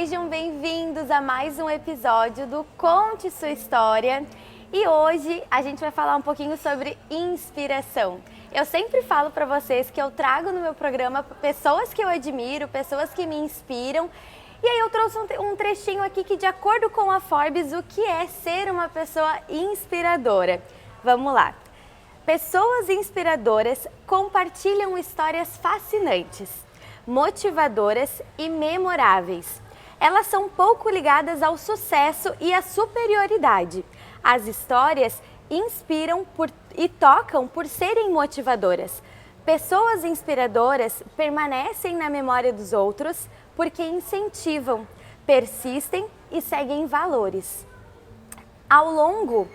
Sejam bem-vindos a mais um episódio do Conte Sua História. E hoje a gente vai falar um pouquinho sobre inspiração. Eu sempre falo para vocês que eu trago no meu programa pessoas que eu admiro, pessoas que me inspiram. E aí eu trouxe um trechinho aqui que, de acordo com a Forbes, o que é ser uma pessoa inspiradora? Vamos lá. Pessoas inspiradoras compartilham histórias fascinantes, motivadoras e memoráveis. Elas são pouco ligadas ao sucesso e à superioridade. As histórias inspiram e tocam por serem motivadoras. Pessoas inspiradoras permanecem na memória dos outros porque incentivam, persistem e seguem valores. Ao longo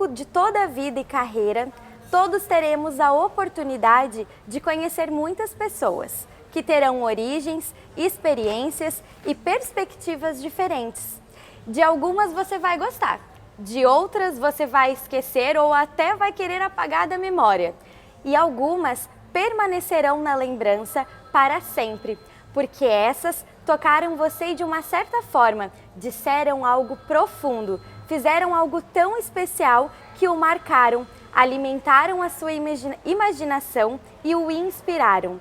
de toda a vida e carreira, todos teremos a oportunidade de conhecer muitas pessoas que terão origens, experiências e perspectivas diferentes. De algumas você vai gostar, de outras você vai esquecer ou até vai querer apagar da memória. E algumas permanecerão na lembrança para sempre, porque essas tocaram você e de uma certa forma, disseram algo profundo, fizeram algo tão especial que o marcaram, alimentaram a sua imaginação e o inspiraram.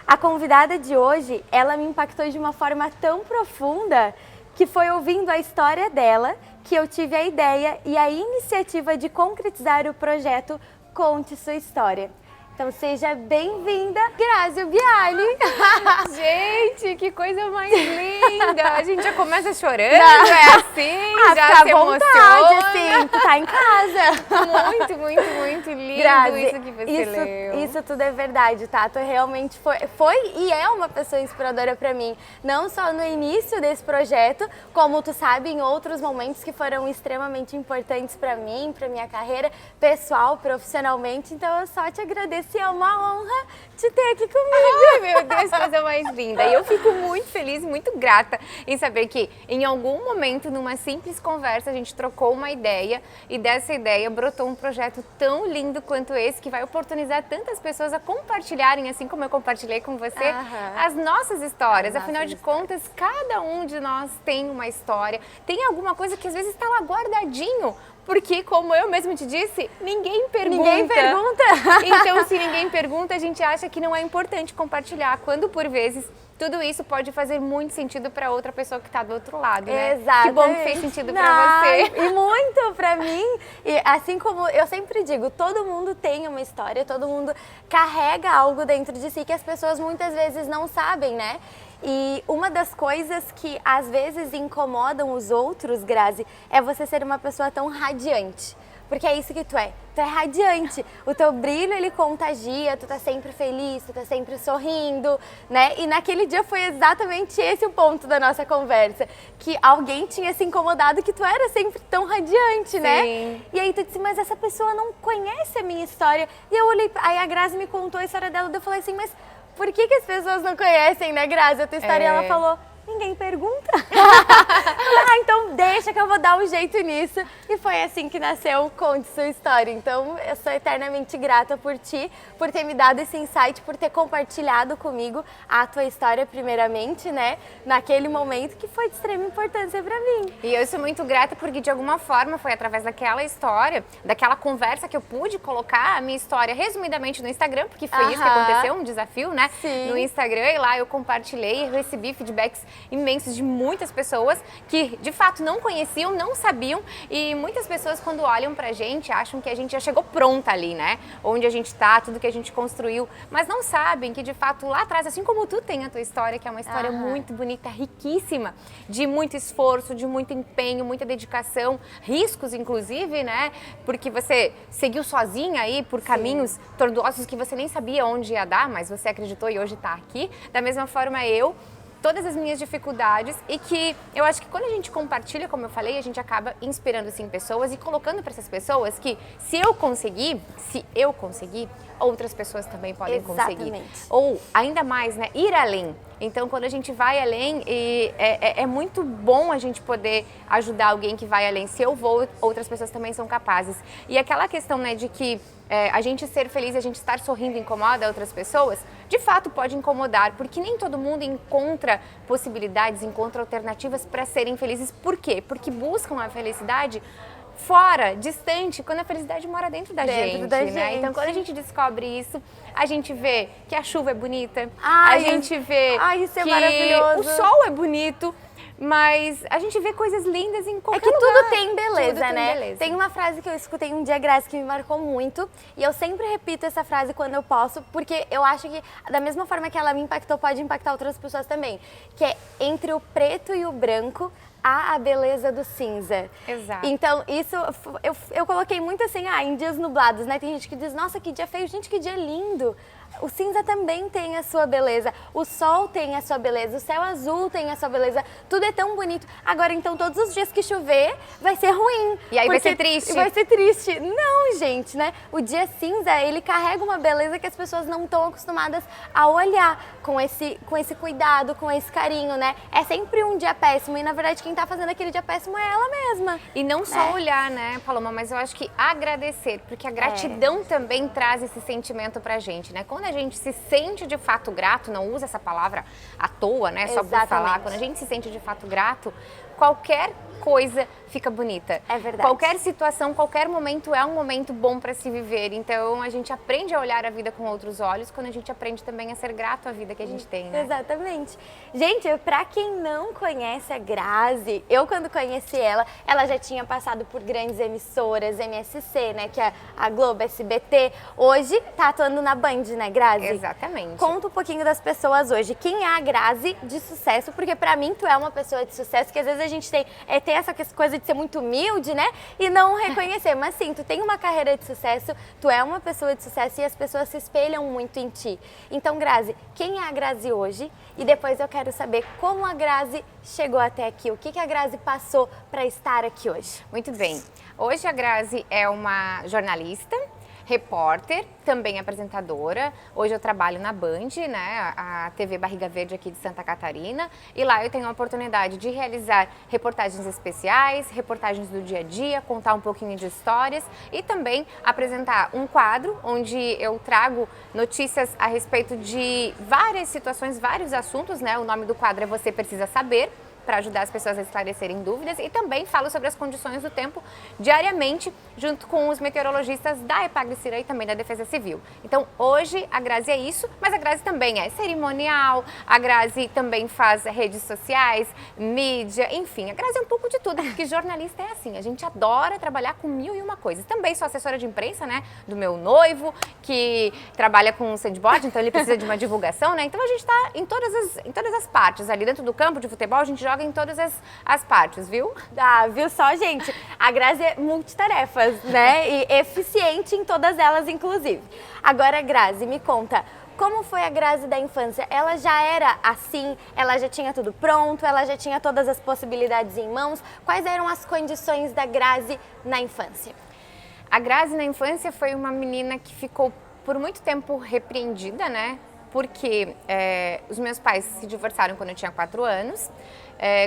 A convidada de hoje, ela me impactou de uma forma tão profunda que foi ouvindo a história dela que eu tive a ideia e a iniciativa de concretizar o projeto Conte Sua História. Então seja bem-vinda, Grazi Bialy. Gente, que coisa mais linda! A gente já começa chorando, é assim, já se vontade, emociona. assim, tu tá em casa. Muito, muito, muito lindo, Grazi, isso que você leu. Isso tudo é verdade, tá? Tu realmente foi e é uma pessoa inspiradora pra mim. Não só no início desse projeto, como tu sabe, em outros momentos que foram extremamente importantes pra mim, pra minha carreira pessoal, profissionalmente. Então eu só te agradeço. É uma honra te ter aqui comigo. Ai, meu Deus, que coisa mais linda. E eu fico muito feliz e muito grata em saber que em algum momento, numa simples conversa, a gente trocou uma ideia e dessa ideia brotou um projeto tão lindo quanto esse, que vai oportunizar tantas pessoas a compartilharem, assim como eu compartilhei com você, as nossas histórias. Afinal de contas, cada um de nós tem uma história, tem alguma coisa que às vezes está lá guardadinho. Porque, como eu mesmo te disse, ninguém pergunta. Ninguém pergunta. Então, se ninguém pergunta, a gente acha que não é importante compartilhar. Quando, por vezes, tudo isso pode fazer muito sentido para outra pessoa que está do outro lado, né? Exatamente. Que bom que fez sentido para você. E muito para mim. E assim como eu sempre digo, todo mundo tem uma história, todo mundo carrega algo dentro de si que as pessoas muitas vezes não sabem, né? E uma das coisas que às vezes incomodam os outros, Grazi, é você ser uma pessoa tão radiante. Porque é isso que tu é. Tu é radiante. O teu brilho, ele contagia, tu tá sempre feliz, tu tá sempre sorrindo, né? E naquele dia foi exatamente esse o ponto da nossa conversa. Que alguém tinha se incomodado que tu era sempre tão radiante, né? Sim. E aí tu disse, mas essa pessoa não conhece a minha história. E eu olhei, aí a Grazi me contou a história dela, e eu falei assim, mas por que as pessoas não conhecem, né, Grazi, a tua história? E ela falou, ninguém pergunta. Então deixa que eu vou dar um jeito nisso. E foi assim que nasceu o Conte Sua História. Então eu sou eternamente grata por ti, por ter me dado esse insight, por ter compartilhado comigo a tua história primeiramente, né? Naquele momento que foi de extrema importância pra mim. E eu sou muito grata porque, de alguma forma, foi através daquela história, daquela conversa que eu pude colocar a minha história resumidamente no Instagram, porque foi isso que aconteceu, um desafio, né? Sim. No Instagram, e lá eu compartilhei e recebi feedbacks imensos de muitas pessoas que de fato não conheciam, não sabiam, e muitas pessoas quando olham pra gente acham que a gente já chegou pronta ali, né? Onde a gente tá, tudo que a gente construiu, mas não sabem que de fato lá atrás, assim como tu tem a tua história, que é uma história muito bonita, riquíssima, de muito esforço, de muito empenho, muita dedicação, riscos inclusive, né? Porque você seguiu sozinha aí por caminhos tortuosos que você nem sabia onde ia dar, mas você acreditou e hoje tá aqui. Da mesma forma todas as minhas dificuldades, e que eu acho que quando a gente compartilha, como eu falei, a gente acaba inspirando assim pessoas e colocando para essas pessoas que se eu conseguir, outras pessoas também podem conseguir. Ou ainda mais, né, ir além. Então, quando a gente vai além, é muito bom a gente poder ajudar alguém que vai além. Se eu vou, outras pessoas também são capazes. E aquela questão, né, de que a gente ser feliz, a gente estar sorrindo incomoda outras pessoas, de fato pode incomodar, porque nem todo mundo encontra possibilidades, encontra alternativas para serem felizes. Por quê? Porque buscam a felicidade fora, distante, quando a felicidade mora dentro da gente, né? Então, quando a gente descobre isso, a gente vê que a chuva é bonita, a gente vê isso é que maravilhoso. o sol é bonito, mas a gente vê coisas lindas em qualquer lugar. Tudo tem beleza, Tudo tem né? beleza. Tem uma frase que eu escutei um dia, Grazi, que me marcou muito, e eu sempre repito essa frase quando eu posso, porque eu acho que da mesma forma que ela me impactou, pode impactar outras pessoas também, que é entre o preto e o branco, há a beleza do cinza. Exato. Então, isso eu coloquei muito assim, em dias nublados, né? Tem gente que diz, nossa, que dia feio, gente, que dia lindo. O cinza também tem a sua beleza, o sol tem a sua beleza, o céu azul tem a sua beleza, tudo é tão bonito. Agora, então, todos os dias que chover, vai ser ruim. E aí vai ser triste. Vai ser triste. Não, gente, né? O dia cinza, ele carrega uma beleza que as pessoas não estão acostumadas a olhar com esse cuidado, com esse carinho, né? É sempre um dia péssimo e, na verdade, quem tá fazendo aquele dia péssimo é ela mesma. E não só olhar, né, Paloma, mas eu acho que agradecer, porque a gratidão também traz esse sentimento pra gente, né? Quando a gente se sente de fato grato, não usa essa palavra à toa, né, só por falar, quando a gente se sente de fato grato, qualquer coisa fica bonita. É verdade. Qualquer situação, qualquer momento é um momento bom para se viver. Então a gente aprende a olhar a vida com outros olhos quando a gente aprende também a ser grato à vida que a gente tem, né? Exatamente. Gente, pra quem não conhece a Grazi, eu quando conheci ela já tinha passado por grandes emissoras, MSC, né, que é a Globo, SBT. Hoje tá atuando na Band, né, Grazi? Exatamente. Conta um pouquinho das pessoas hoje. Quem é a Grazi de sucesso? Porque pra mim tu é uma pessoa de sucesso, que às vezes a gente tem essa coisa de ser muito humilde, né? E não reconhecer. Mas sim, tu tem uma carreira de sucesso, tu é uma pessoa de sucesso e as pessoas se espelham muito em ti. Então, Grazi, quem é a Grazi hoje? E depois eu quero saber como a Grazi chegou até aqui. O que a Grazi passou para estar aqui hoje? Muito bem. Hoje a Grazi é uma jornalista, repórter, também apresentadora. Hoje eu trabalho na Band, né, a TV Barriga Verde aqui de Santa Catarina, e lá eu tenho a oportunidade de realizar reportagens especiais, reportagens do dia a dia, contar um pouquinho de histórias e também apresentar um quadro onde eu trago notícias a respeito de várias situações, vários assuntos, né? O nome do quadro é Você Precisa Saber, para ajudar as pessoas a esclarecerem dúvidas, e também falo sobre as condições do tempo diariamente, junto com os meteorologistas da Epagre-Cira e também da Defesa Civil. Então, hoje a Grazi é isso, mas a Grazi também é cerimonial, a Grazi também faz redes sociais, mídia, enfim, a Grazi é um pouco de tudo, porque jornalista é assim, a gente adora trabalhar com mil e uma coisas. Também sou assessora de imprensa, né, do meu noivo, que trabalha com sandboard, então ele precisa de uma divulgação, né, então a gente está em todas as partes, ali dentro do campo de futebol, a gente joga em todas as partes, viu? Viu só, gente? A Grazi é multitarefas, né? E eficiente em todas elas, inclusive. Agora, Grazi, me conta, como foi a Grazi da infância? Ela já era assim? Ela já tinha tudo pronto? Ela já tinha todas as possibilidades em mãos? Quais eram as condições da Grazi na infância? A Grazi na infância foi uma menina que ficou por muito tempo repreendida, né? Porque os meus pais se divorçaram quando eu tinha 4 anos,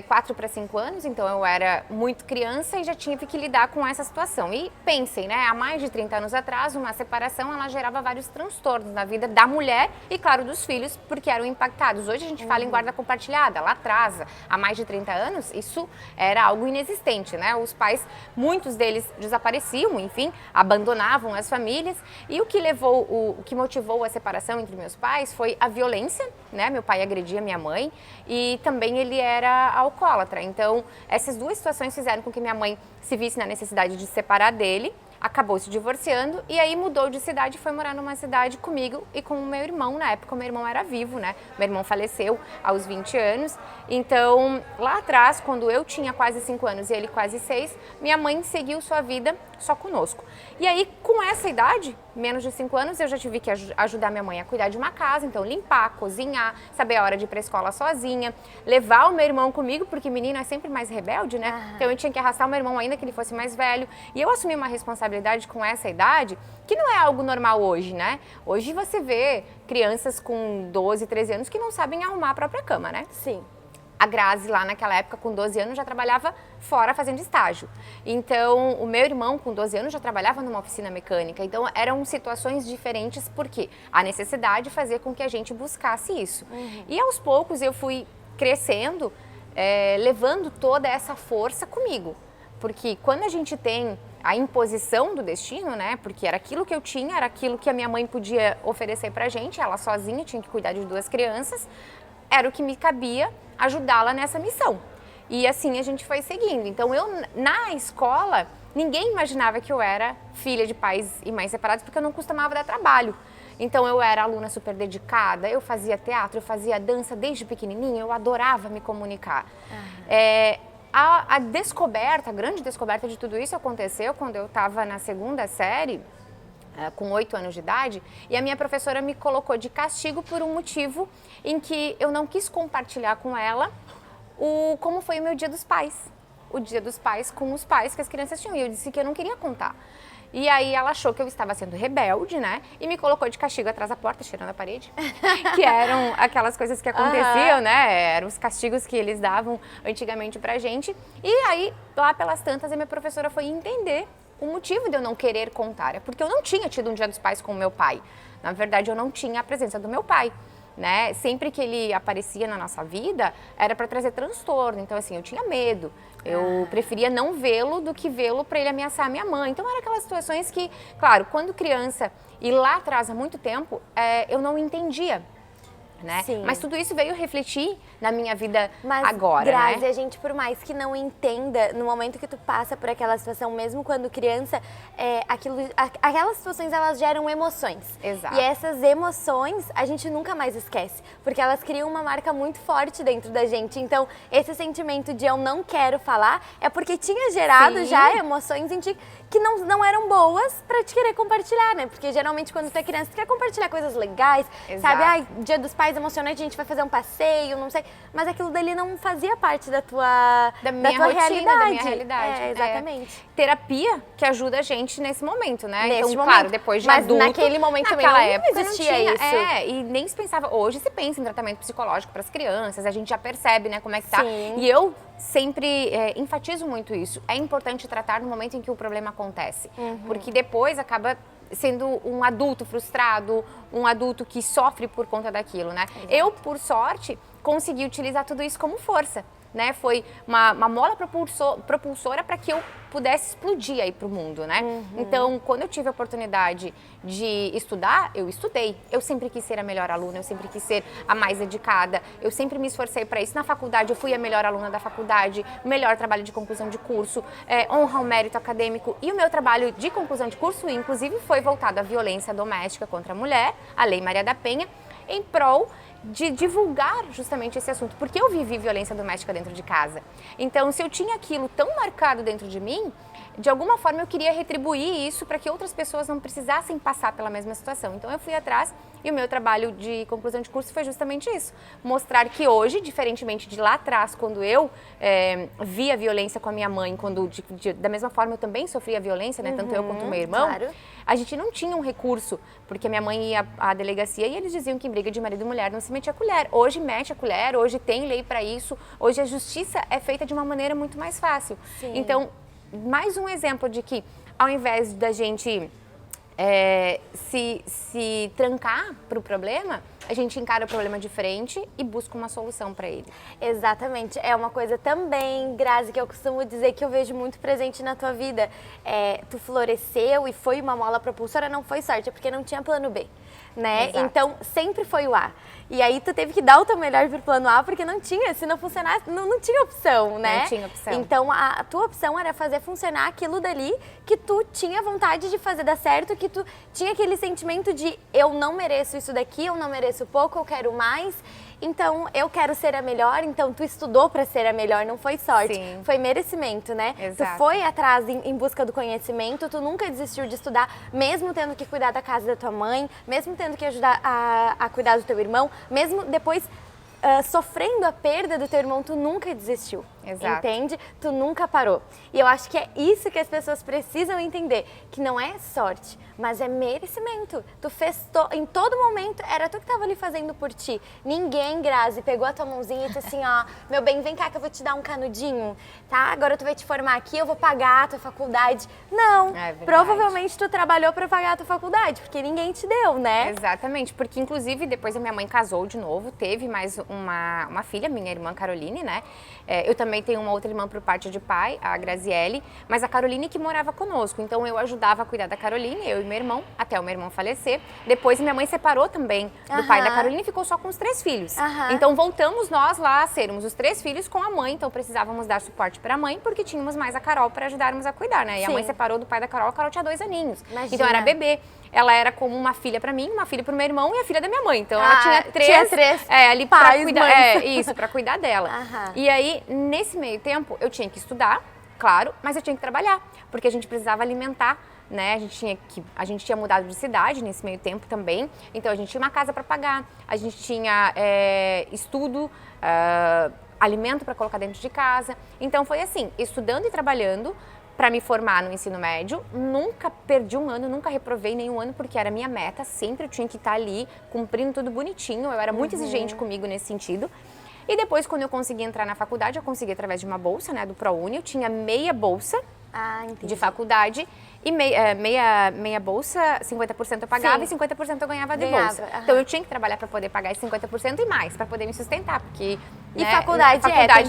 4 para 5 anos, então eu era muito criança e já tive que lidar com essa situação. E pensem, né, há mais de 30 anos atrás, uma separação, ela gerava vários transtornos na vida da mulher e, claro, dos filhos, porque eram impactados. Hoje a gente fala em guarda compartilhada, lá atrás, há mais de 30 anos, isso era algo inexistente, né? Os pais, muitos deles desapareciam, enfim, abandonavam as famílias, e o que motivou a separação entre meus pais foi a violência, né? Meu pai agredia minha mãe e também ele era alcoólatra. Então, essas duas situações fizeram com que minha mãe se visse na necessidade de se separar dele, acabou se divorciando e aí mudou de cidade e foi morar numa cidade comigo e com o meu irmão. Na época, o meu irmão era vivo, né? Meu irmão faleceu aos 20 anos. Então, lá atrás, quando eu tinha quase 5 anos e ele quase 6, minha mãe seguiu sua vida só conosco. E aí, com essa idade, menos de 5 anos, eu já tive que ajudar minha mãe a cuidar de uma casa, então limpar, cozinhar, saber a hora de ir pra escola sozinha, levar o meu irmão comigo, porque menino é sempre mais rebelde, né? Então eu tinha que arrastar o meu irmão ainda que ele fosse mais velho. E eu assumi uma responsabilidade com essa idade, que não é algo normal hoje, né? Hoje você vê crianças com 12, 13 anos que não sabem arrumar a própria cama, né? Sim. A Grazi, lá naquela época, com 12 anos, já trabalhava fora fazendo estágio. Então, o meu irmão, com 12 anos, já trabalhava numa oficina mecânica. Então, eram situações diferentes, porque a necessidade fazia com que a gente buscasse isso. E aos poucos eu fui crescendo, levando toda essa força comigo. Porque quando a gente tem a imposição do destino, né? Porque era aquilo que eu tinha, era aquilo que a minha mãe podia oferecer pra gente, ela sozinha tinha que cuidar de 2 crianças, era o que me cabia ajudá-la nessa missão. E assim a gente foi seguindo. Então na escola, ninguém imaginava que eu era filha de pais e mães separados, porque eu não costumava dar trabalho. Então eu era aluna super dedicada, eu fazia teatro, eu fazia dança desde pequenininha, eu adorava me comunicar. A descoberta, a grande descoberta de tudo isso aconteceu quando eu estava na 2ª série, com 8 anos de idade, e a minha professora me colocou de castigo por um motivo em que eu não quis compartilhar com ela como foi o meu Dia dos Pais. O Dia dos Pais com os pais que as crianças tinham, e eu disse que eu não queria contar. E aí ela achou que eu estava sendo rebelde, né? E me colocou de castigo atrás da porta, cheirando a parede. Que eram aquelas coisas que aconteciam, né? Eram os castigos que eles davam antigamente pra gente. E aí, lá pelas tantas, a minha professora foi entender o motivo de eu não querer contar. É porque eu não tinha tido um Dia dos Pais com o meu pai. Na verdade, eu não tinha a presença do meu pai. Né? Sempre que ele aparecia na nossa vida, era para trazer transtorno. Então, assim, eu tinha medo. Eu preferia não vê-lo do que vê-lo para ele ameaçar a minha mãe. Então, eram aquelas situações que, claro, quando criança, e lá atrás há muito tempo, eu não entendia. Né? Mas tudo isso veio refletir na minha vida agora, Grazi, né? a gente, por mais que não entenda, no momento que tu passa por aquela situação, mesmo quando criança, aquelas situações, elas geram emoções. Exato. E essas emoções, a gente nunca mais esquece, porque elas criam uma marca muito forte dentro da gente. Então, esse sentimento de eu não quero falar, é porque tinha gerado já emoções em ti que não eram boas pra te querer compartilhar, né? Porque geralmente quando tu é criança, tu quer compartilhar coisas legais, sabe? Ai, Dia dos Pais emocionante, a gente vai fazer um passeio, não sei. Mas aquilo dali não fazia parte da tua rotina, realidade. da minha realidade. Exatamente. Terapia que ajuda a gente nesse momento, né? Neste então, momento. claro, depois de Mas adulto... naquele momento também não existia isso. E nem se pensava... Hoje se pensa em tratamento psicológico para as crianças, a gente já percebe, né, como é que tá. Sim. E eu sempre enfatizo muito isso. É importante tratar no momento em que o problema acontece. Porque depois acaba sendo um adulto frustrado, um adulto que sofre por conta daquilo, né? Eu, por sorte, consegui utilizar tudo isso como força, né? Foi uma mola propulsora para que eu pudesse explodir aí pro mundo, né? Então, quando eu tive a oportunidade de estudar, eu estudei. Eu sempre quis ser a melhor aluna, eu sempre quis ser a mais dedicada, eu sempre me esforcei para isso. Na faculdade, eu fui a melhor aluna da faculdade, melhor trabalho de conclusão de curso, honra ao mérito acadêmico. E o meu trabalho de conclusão de curso, inclusive, foi voltado à violência doméstica contra a mulher, a Lei Maria da Penha, em prol de divulgar justamente esse assunto, porque eu vivi violência doméstica dentro de casa. Então, se eu tinha aquilo tão marcado dentro de mim, de alguma forma eu queria retribuir isso para que outras pessoas não precisassem passar pela mesma situação. Então, eu fui atrás e o meu trabalho de conclusão de curso foi justamente isso. Mostrar que hoje, diferentemente de lá atrás, quando eu via violência com a minha mãe, quando da mesma forma eu também sofria violência, né, tanto eu quanto o meu irmão, a gente não tinha um recurso, porque minha mãe ia à delegacia e eles diziam que em briga de marido e mulher não se metia a colher. Hoje mete a colher, hoje tem lei para isso, hoje a justiça é feita de uma maneira muito mais fácil. Sim. Então, mais um exemplo de que ao invés da gente se trancar para o problema, a gente encara o problema de frente e busca uma solução para ele. Exatamente. É uma coisa também, Grazi, que eu costumo dizer que eu vejo muito presente na tua vida. Tu floresceu e foi uma mola propulsora, não foi sorte, é porque não tinha plano B, né? Exato. Então, sempre foi o A. E aí tu teve que dar o teu melhor pro plano A, porque não tinha, se não funcionasse, não tinha opção, né? Não tinha opção. Então, a tua opção era fazer funcionar aquilo dali que tu tinha vontade de fazer dar certo, que tu tinha aquele sentimento de eu não mereço isso daqui, eu não mereço pouco, eu quero mais. Então, eu quero ser a melhor, então tu estudou para ser a melhor, não foi sorte, Sim. foi merecimento, né? Exato. Tu foi atrás em busca do conhecimento, tu nunca desistiu de estudar, mesmo tendo que cuidar da casa da tua mãe, mesmo tendo que ajudar a cuidar do teu irmão, mesmo depois sofrendo a perda do teu irmão, tu nunca desistiu. Exato. Entende? Tu nunca parou. E eu acho que é isso que as pessoas precisam entender, que não é sorte, mas é merecimento. Tu fez em todo momento, era tu que tava ali fazendo por ti. Ninguém, Grazi, pegou a tua mãozinha e disse assim, ó, meu bem, vem cá que eu vou te dar um canudinho, tá? Agora tu vai te formar aqui, eu vou pagar a tua faculdade. Não, provavelmente tu trabalhou para pagar a tua faculdade, porque ninguém te deu, né? Exatamente, porque inclusive depois a minha mãe casou de novo, teve mais uma filha, minha irmã Caroline, né? Eu também tenho uma outra irmã por parte de pai, a Graziele, mas a Caroline que morava conosco, então eu ajudava a cuidar da Caroline, eu e meu irmão, até o meu irmão falecer. Depois minha mãe separou também do pai da Caroline e ficou só com os 3 filhos. Então voltamos nós lá a sermos os 3 filhos com a mãe, então precisávamos dar suporte para a mãe, porque tínhamos mais a Carol para ajudarmos a cuidar, né? E a mãe separou do pai da Carol, a Carol tinha 2 aninhos. Imagina. Então era bebê. Ela era como uma filha para mim, uma filha pro meu irmão e a filha da minha mãe. Então ela tinha 3 pais, ali para cuidar, isso, para cuidar dela. E aí, nesse meio tempo, eu tinha que estudar, claro, mas eu tinha que trabalhar, porque a gente precisava alimentar, né? A gente tinha mudado de cidade nesse meio tempo também, então a gente tinha uma casa para pagar, a gente tinha estudo, alimento para colocar dentro de casa. Então foi assim, estudando e trabalhando para me formar no ensino médio. Nunca perdi um ano, nunca reprovei nenhum ano, porque era minha meta, sempre eu tinha que estar ali cumprindo tudo bonitinho, eu era muito exigente comigo nesse sentido. E depois, quando eu consegui entrar na faculdade, eu consegui através de uma bolsa, né, do ProUni, eu tinha meia bolsa de faculdade e meia bolsa, 50% eu pagava e 50% eu ganhava de bolsa. Então eu tinha que trabalhar para poder pagar esse 50% e mais, para poder me sustentar, porque e faculdade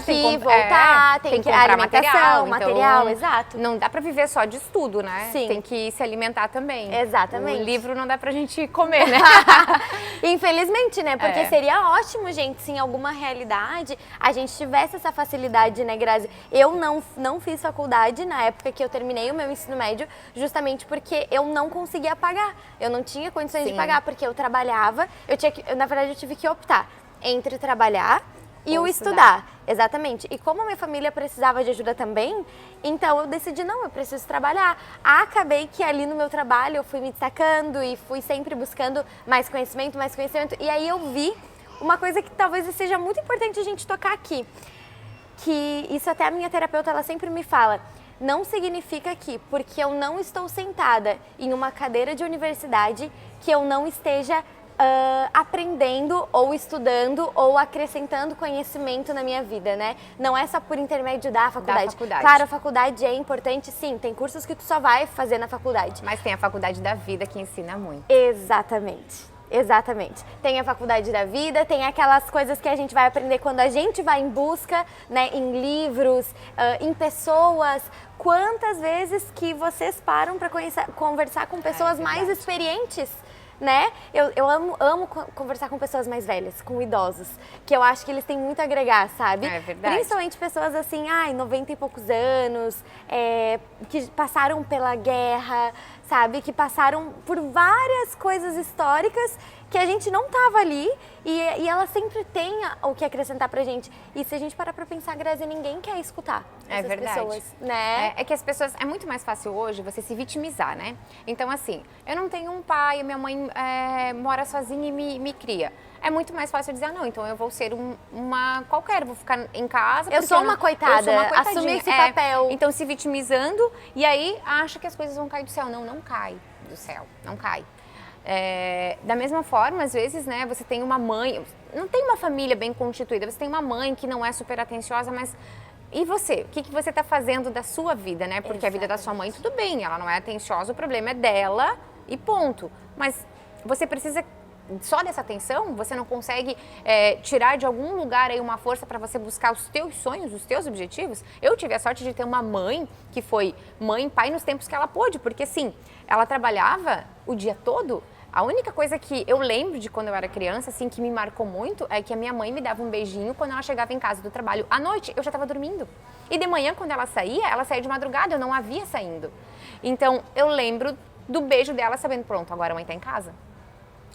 tem que voltar, tem que comprar material, então, exato. Não dá para viver só de estudo, né? Sim. Tem que se alimentar também. Exatamente. O livro não dá pra gente comer, né? Infelizmente, né? Porque seria ótimo, gente, se em alguma realidade a gente tivesse essa facilidade, né, Grazi? Eu não fiz faculdade na época que eu terminei o meu ensino médio, justamente porque eu não conseguia pagar. Eu não tinha condições de pagar, porque eu trabalhava, na verdade, eu tive que optar entre trabalhar e o estudar. Exatamente. E como a minha família precisava de ajuda também, então eu decidi, não, eu preciso trabalhar. Acabei que ali no meu trabalho eu fui me destacando e fui sempre buscando mais conhecimento. E aí eu vi uma coisa que talvez seja muito importante a gente tocar aqui. Que isso até a minha terapeuta, ela sempre me fala. Não significa que, porque eu não estou sentada em uma cadeira de universidade, que eu não esteja aprendendo ou estudando ou acrescentando conhecimento na minha vida, né? Não é só por intermédio da faculdade. Claro, a faculdade é importante, sim. Tem cursos que tu só vai fazer na faculdade. Mas tem a faculdade da vida que ensina muito. Exatamente. Exatamente. Tem a faculdade da vida, tem aquelas coisas que a gente vai aprender quando a gente vai em busca, né, em livros, em pessoas. Quantas vezes que vocês param para conversar com pessoas mais experientes? Né? Eu amo conversar com pessoas mais velhas, com idosos, que eu acho que eles têm muito a agregar, sabe? É verdade. Principalmente pessoas assim, 90 e poucos anos, que passaram pela guerra, sabe? Que passaram por várias coisas históricas que a gente não tava ali e ela sempre tem o que acrescentar pra gente. E se a gente parar pra pensar, Grazi, ninguém quer escutar essas pessoas, né? É que as pessoas, é muito mais fácil hoje você se vitimizar, né? Então assim, eu não tenho um pai, minha mãe mora sozinha e me cria. É muito mais fácil dizer, não, então eu vou ser uma qualquer, vou ficar em casa. Eu sou uma coitada, assumir esse papel. Então se vitimizando e aí acha que as coisas vão cair do céu. Não, não cai do céu, não cai. Da mesma forma, às vezes, né, você tem uma mãe, não tem uma família bem constituída, você tem uma mãe que não é super atenciosa, mas e você? O que você está fazendo da sua vida, né? Porque a vida da sua mãe, tudo bem, ela não é atenciosa, o problema é dela e ponto. Mas você precisa só dessa atenção? Você não consegue tirar de algum lugar aí uma força para você buscar os teus sonhos, os teus objetivos? Eu tive a sorte de ter uma mãe que foi mãe e pai nos tempos que ela pôde, porque assim, ela trabalhava o dia todo. A única coisa que eu lembro de quando eu era criança, assim, que me marcou muito, é que a minha mãe me dava um beijinho quando ela chegava em casa do trabalho. À noite, eu já estava dormindo. E de manhã, quando ela saía de madrugada, eu não a via saindo. Então, eu lembro do beijo dela, sabendo, pronto, agora a mãe está em casa.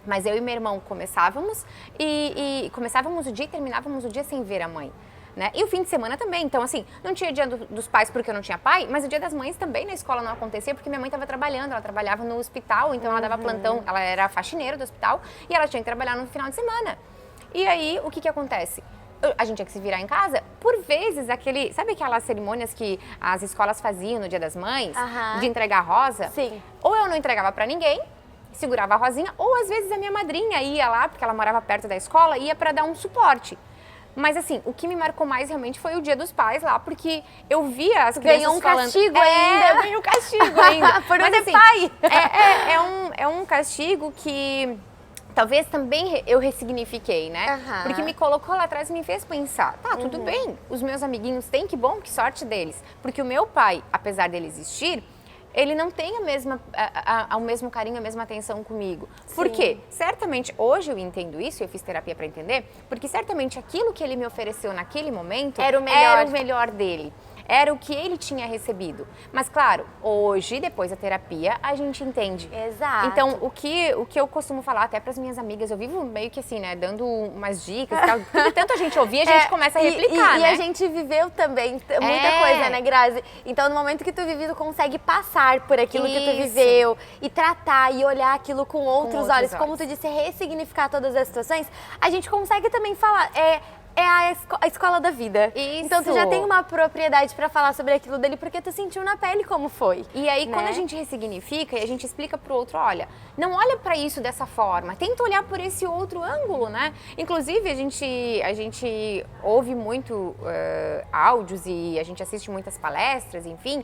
Mas eu e meu irmão começávamos o dia e terminávamos o dia sem ver a mãe. Né? E o fim de semana também, então assim, não tinha dia dos pais porque eu não tinha pai, mas o dia das mães também na escola não acontecia porque minha mãe estava trabalhando, ela trabalhava no hospital, então ela dava plantão, ela era faxineira do hospital e ela tinha que trabalhar no final de semana. E aí, o que acontece? a gente tinha que se virar em casa. Por vezes, sabe aquelas cerimônias que as escolas faziam no Dia das Mães? De entregar rosa? Sim. Ou eu não entregava pra ninguém, segurava a rosinha, ou às vezes a minha madrinha ia lá, porque ela morava perto da escola, ia pra dar um suporte. Mas assim, o que me marcou mais realmente foi o Dia dos Pais lá, porque eu via as crianças ganhou um falando... castigo ainda. Eu ganhei um castigo ainda. Por Mas ser assim, pai. é um castigo que talvez também eu ressignifiquei, né? Porque me colocou lá atrás e me fez pensar, tá, tudo bem, os meus amiguinhos têm, que bom, que sorte deles. Porque o meu pai, apesar dele existir, ele não tem o mesmo carinho, a mesma atenção comigo. Por quê? Certamente, hoje eu entendo isso, eu fiz terapia para entender, porque certamente aquilo que ele me ofereceu naquele momento era o melhor dele. Era o que ele tinha recebido. Mas, claro, hoje, depois da terapia, a gente entende. Exato. Então, o que eu costumo falar até para as minhas amigas, eu vivo meio que assim, né, dando umas dicas e tal. Porque tanto a gente ouvir, a gente começa a replicar, né? E a gente viveu também muita coisa, né, Grazi? Então, no momento que tu vive, tu consegue passar por aquilo que tu viveu e tratar e olhar aquilo com outros olhos. Como tu disse, ressignificar todas as situações. A gente consegue também falar... É a escola da vida. Isso. Então tu já tem uma propriedade pra falar sobre aquilo dele, porque tu sentiu na pele como foi. E aí, né? Quando a gente ressignifica e a gente explica pro outro, olha, não olha pra isso dessa forma, tenta olhar por esse outro ângulo, né? Inclusive, a gente ouve muito áudios e a gente assiste muitas palestras, enfim,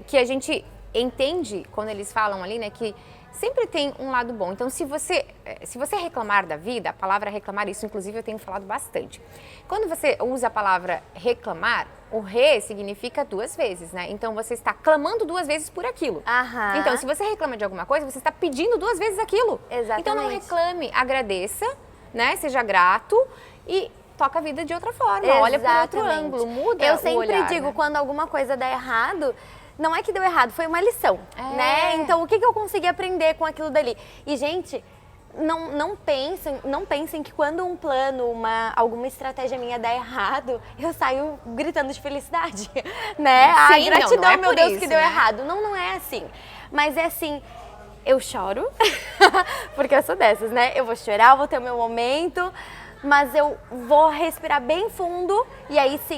que a gente entende quando eles falam ali, né, que sempre tem um lado bom. Então, se você reclamar da vida, a palavra reclamar, isso inclusive eu tenho falado bastante. Quando você usa a palavra reclamar, o re significa 2 vezes, né? Então, você está clamando 2 vezes por aquilo. Então, se você reclama de alguma coisa, você está pedindo 2 vezes aquilo. Exatamente. Então, não reclame, agradeça, né? Seja grato e toca a vida de outra forma. Exatamente. Olha por outro ângulo, muda Eu o sempre olhar, digo, né? quando alguma coisa dá errado... Não é que deu errado, foi uma lição, né? Então, o que eu consegui aprender com aquilo dali? E, gente, não pensem que quando um plano, alguma estratégia minha dá errado, eu saio gritando de felicidade, né? Sim, gratidão, não é meu por Deus, isso, que deu né? errado. Não é assim. Mas é assim, eu choro, porque eu sou dessas, né? Eu vou chorar, eu vou ter o meu momento, mas eu vou respirar bem fundo e aí sim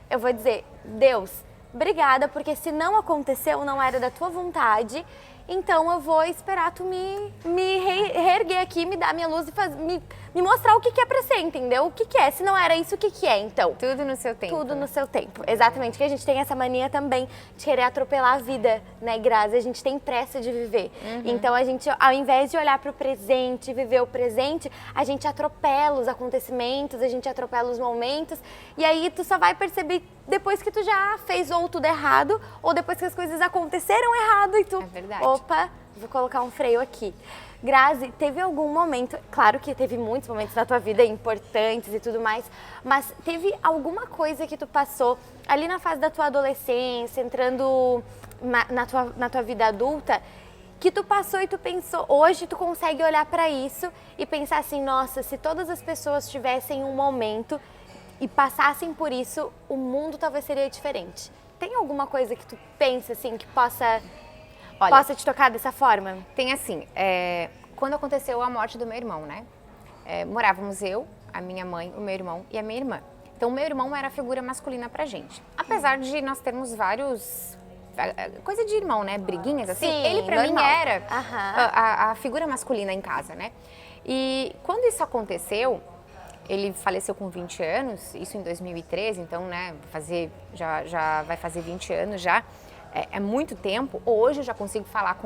eu vou dizer, Deus, obrigada, porque se não aconteceu, não era da tua vontade, então eu vou esperar tu me reerguer aqui, me dar minha luz e me mostrar o que é pra ser, entendeu? O que é, se não era isso, o que é, então? Tudo no seu tempo. Tudo no seu tempo, exatamente, que a gente tem essa mania também de querer atropelar a vida, né, Grazi? A gente tem pressa de viver, então a gente, ao invés de olhar pro presente, viver o presente, a gente atropela os acontecimentos, a gente atropela os momentos, e aí tu só vai perceber depois que tu já fez ou tudo errado, ou depois que as coisas aconteceram errado e tu... É verdade. Opa, vou colocar um freio aqui. Grazi, teve algum momento, claro que teve muitos momentos na tua vida importantes e tudo mais, mas teve alguma coisa que tu passou ali na fase da tua adolescência, entrando na tua vida adulta, que tu passou e tu pensou, hoje tu consegue olhar pra isso e pensar assim, nossa, se todas as pessoas tivessem um momento e passassem por isso, o mundo talvez seria diferente. Tem alguma coisa que tu pensa assim, que possa te tocar dessa forma? Tem assim, quando aconteceu a morte do meu irmão, né? Morávamos eu, a minha mãe, o meu irmão e a minha irmã. Então, o meu irmão era a figura masculina pra gente. Apesar de nós termos vários... Coisa de irmão, né? Briguinhas, assim. Sim, ele, pra mim, normal. era a figura masculina em casa, né? E quando isso aconteceu, ele faleceu com 20 anos, isso em 2013, então, né? Já vai fazer 20 anos já. É muito tempo. Hoje eu já consigo falar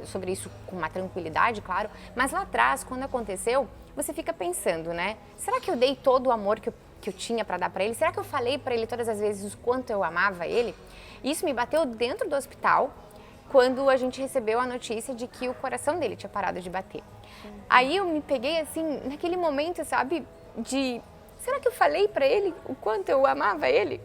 sobre isso com uma tranquilidade, claro. Mas lá atrás, quando aconteceu, você fica pensando, né? Será que eu dei todo o amor que eu tinha para dar para ele? Será que eu falei para ele todas as vezes o quanto eu amava ele? Isso me bateu dentro do hospital, quando a gente recebeu a notícia de que o coração dele tinha parado de bater. Aí eu me peguei assim, naquele momento, sabe? Será que eu falei para ele o quanto eu amava ele?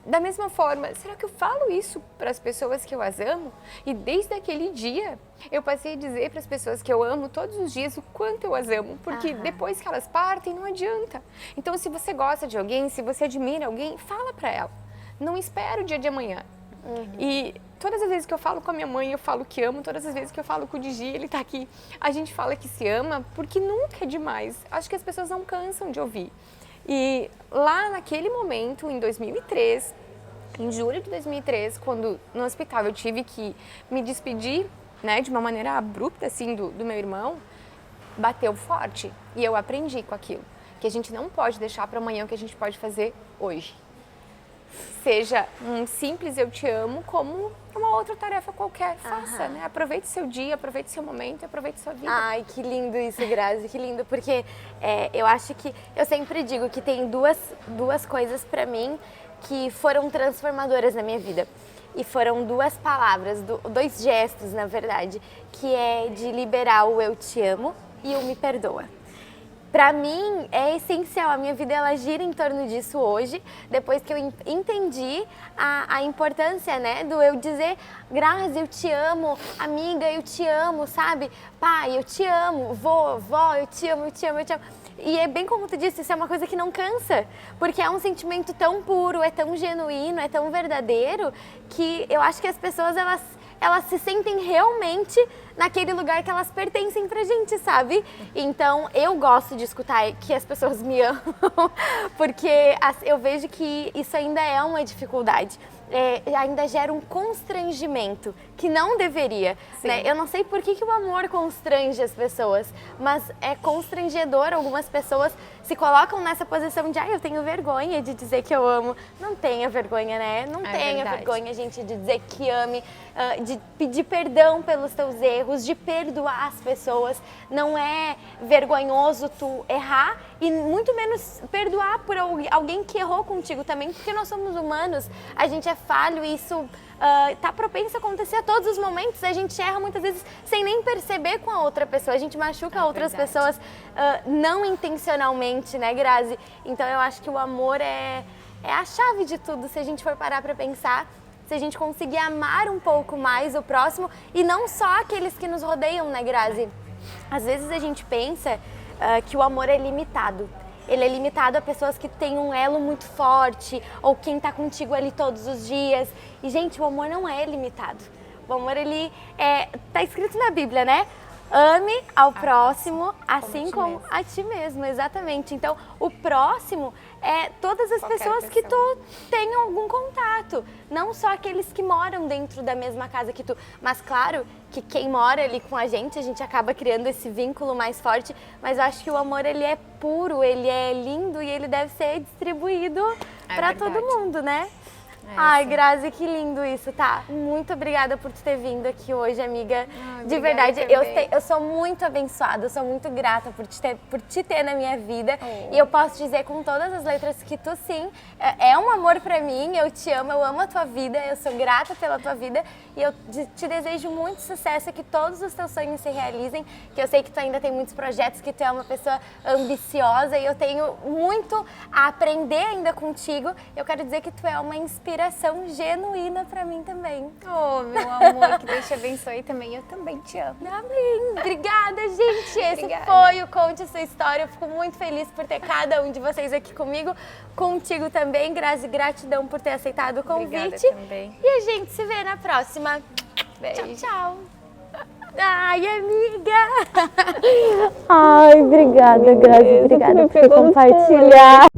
Da mesma forma, será que eu falo isso para as pessoas que eu as amo? E desde aquele dia, eu passei a dizer para as pessoas que eu amo todos os dias o quanto eu as amo, porque depois que elas partem, não adianta. Então, se você gosta de alguém, se você admira alguém, fala para ela. Não espera o dia de amanhã. E todas as vezes que eu falo com a minha mãe, eu falo que amo, todas as vezes que eu falo com o Digi, ele tá aqui, a gente fala que se ama, porque nunca é demais. Acho que as pessoas não cansam de ouvir. E lá naquele momento, em 2003, em julho de 2003, quando no hospital eu tive que me despedir, né, de uma maneira abrupta, assim, do meu irmão, bateu forte. E eu aprendi com aquilo, que a gente não pode deixar para amanhã o que a gente pode fazer hoje. Seja um simples eu te amo, como uma outra tarefa qualquer. Faça, né? Aproveite seu dia, aproveite seu momento, aproveite sua vida. Ai, que lindo isso, Grazi, que lindo, porque eu acho que, eu sempre digo que tem duas coisas pra mim que foram transformadoras na minha vida. E foram duas palavras, dois gestos, na verdade, que é de liberar o eu te amo e o me perdoa. Pra mim, é essencial, a minha vida ela gira em torno disso hoje, depois que eu entendi a importância, né, do eu dizer, Grazi, eu te amo, amiga, eu te amo, sabe? Pai, eu te amo, vó, eu te amo, eu te amo, eu te amo. E é bem como tu disse, isso é uma coisa que não cansa, porque é um sentimento tão puro, é tão genuíno, é tão verdadeiro, que eu acho que as pessoas, elas se sentem realmente naquele lugar que elas pertencem pra gente, sabe? Então, eu gosto de escutar que as pessoas me amam, porque eu vejo que isso ainda é uma dificuldade. Ainda gera um constrangimento, que não deveria, né? Eu não sei por que o amor constrange as pessoas, mas é constrangedor. Algumas pessoas se colocam nessa posição de eu tenho vergonha de dizer que eu amo. Não tenha vergonha, né? Não tenha vergonha, gente, de dizer que ame, de pedir perdão pelos teus erros, de perdoar as pessoas. Não é vergonhoso tu errar e muito menos perdoar por alguém que errou contigo também, porque nós somos humanos, a gente é falho e isso tá propenso a acontecer a todos os momentos. A gente erra muitas vezes sem nem perceber com a outra pessoa, a gente machuca outras pessoas não intencionalmente, né, Grazi? Então eu acho que o amor é a chave de tudo, se a gente for parar pra pensar. Se a gente conseguir amar um pouco mais o próximo e não só aqueles que nos rodeiam, né, Grazi? Às vezes a gente pensa que o amor é limitado. Ele é limitado a pessoas que têm um elo muito forte ou quem tá contigo ali todos os dias. E, gente, o amor não é limitado. O amor, ele tá escrito na Bíblia, né? Ame ao próximo assim como a ti mesmo, exatamente. Então, o próximo é todas as pessoas que tu tem algum contato, não só aqueles que moram dentro da mesma casa que tu. Mas claro que quem mora ali com a gente acaba criando esse vínculo mais forte, mas eu acho que o amor, ele é puro, ele é lindo e ele deve ser distribuído para todo mundo, né? Ai, Grazi, que lindo isso, tá? Muito obrigada por tu ter vindo aqui hoje, amiga. De verdade, eu sou muito abençoada, eu sou muito grata por te ter na minha vida. E eu posso dizer com todas as letras que tu, sim, é um amor pra mim, eu te amo, eu amo a tua vida, eu sou grata pela tua vida. E eu te desejo muito sucesso, que todos os teus sonhos se realizem, que eu sei que tu ainda tem muitos projetos, que tu é uma pessoa ambiciosa e eu tenho muito a aprender ainda contigo. Eu quero dizer que tu é uma inspiração genuína pra mim também. Oh, meu amor, que Deus te abençoe também. Eu também te amo. Amém. Obrigada, gente. Esse foi o Conte Sua História. Eu fico muito feliz por ter cada um de vocês aqui comigo. Contigo também, Grazi. Gratidão por ter aceitado o convite. Obrigada também. E a gente se vê na próxima. Beijo. Tchau, tchau. Ai, amiga. Ai, obrigada, Grazi. Obrigada por compartilhar.